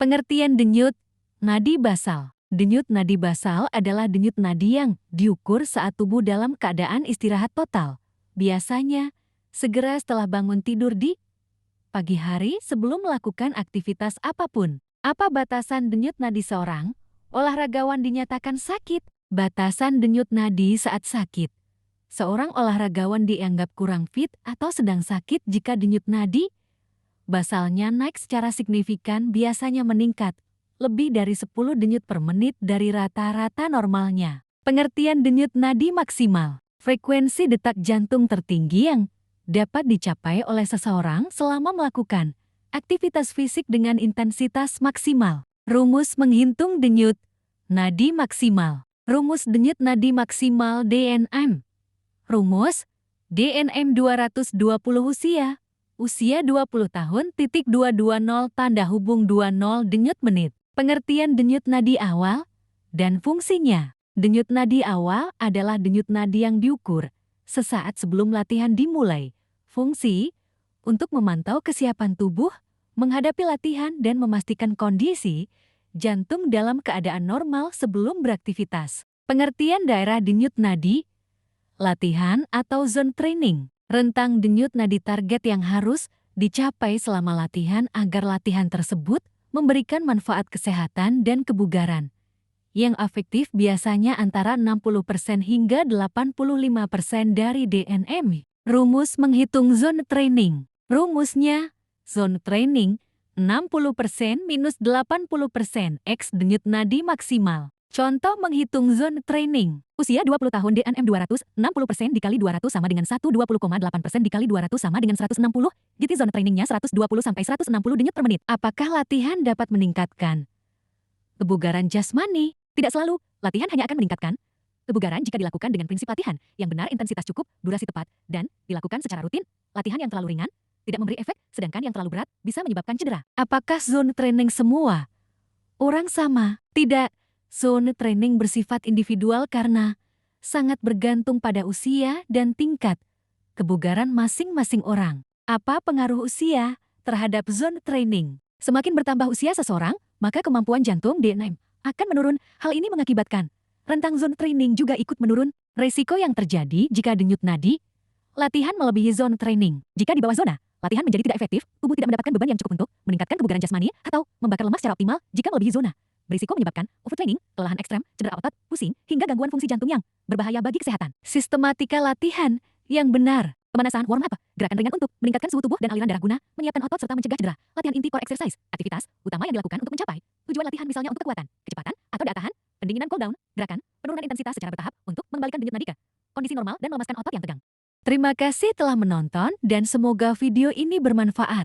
Pengertian denyut nadi basal. Denyut nadi basal adalah denyut nadi yang diukur saat tubuh dalam keadaan istirahat total. Biasanya, segera setelah bangun tidur di pagi hari sebelum melakukan aktivitas apapun. Apa batasan denyut nadi seorang olahragawan dinyatakan sakit? Batasan denyut nadi saat sakit. Seorang olahragawan dianggap kurang fit atau sedang sakit jika denyut nadi basalnya naik secara signifikan, biasanya meningkat lebih dari 10 denyut per menit dari rata-rata normalnya. Pengertian denyut nadi maksimal. Frekuensi detak jantung tertinggi yang dapat dicapai oleh seseorang selama melakukan aktivitas fisik dengan intensitas maksimal. Rumus menghitung denyut nadi maksimal. Rumus denyut nadi maksimal DNM. Rumus DNM 220 usia 20 tahun, 220 tanda hubung 20 denyut menit. Pengertian denyut nadi awal dan fungsinya. Denyut nadi awal adalah denyut nadi yang diukur sesaat sebelum latihan dimulai. Fungsi untuk memantau kesiapan tubuh, menghadapi latihan dan memastikan kondisi jantung dalam keadaan normal sebelum beraktivitas. Pengertian daerah denyut nadi, latihan atau zone training. Rentang denyut nadi target yang harus dicapai selama latihan agar latihan tersebut memberikan manfaat kesehatan dan kebugaran. Yang efektif biasanya antara 60% hingga 85% dari DNM. Rumus menghitung zone training. Rumusnya, zone training 60% minus 80% X denyut nadi maksimal. Contoh menghitung zone training. Usia 20 tahun DNM 200, 60% dikali 200 sama dengan 120,8% dikali 200 sama dengan 160. Jadi zone trainingnya 120 sampai 160 denyut per menit. Apakah latihan dapat meningkatkan kebugaran jasmani? Tidak selalu. Latihan hanya akan meningkatkan kebugaran jika dilakukan dengan prinsip latihan yang benar, intensitas cukup, durasi tepat, dan dilakukan secara rutin. Latihan yang terlalu ringan tidak memberi efek, sedangkan yang terlalu berat bisa menyebabkan cedera. Apakah zone training semua orang sama? Tidak. Zone training bersifat individual karena sangat bergantung pada usia dan tingkat kebugaran masing-masing orang. Apa pengaruh usia terhadap zone training? Semakin bertambah usia seseorang, maka kemampuan jantung DNM akan menurun. Hal ini mengakibatkan rentang zone training juga ikut menurun. Resiko yang terjadi jika denyut nadi latihan melebihi zone training. Jika di bawah zona, latihan menjadi tidak efektif, tubuh tidak mendapatkan beban yang cukup untuk meningkatkan kebugaran jasmani atau membakar lemak secara optimal. Jika melebihi zona, berisiko menyebabkan overtraining, kelelahan ekstrem, cedera otot, pusing, hingga gangguan fungsi jantung yang berbahaya bagi kesehatan. Sistematika latihan yang benar. Pemanasan, warm up, gerakan ringan untuk meningkatkan suhu tubuh dan aliran darah guna menyiapkan otot serta mencegah cedera. Latihan inti core exercise, aktivitas utama yang dilakukan untuk mencapai tujuan latihan, misalnya untuk kekuatan, kecepatan, atau daya tahan, pendinginan cool down, gerakan, penurunan intensitas secara bertahap untuk mengembalikan denyut nadi ke kondisi normal dan melemaskan otot yang tegang. Terima kasih telah menonton dan semoga video ini bermanfaat.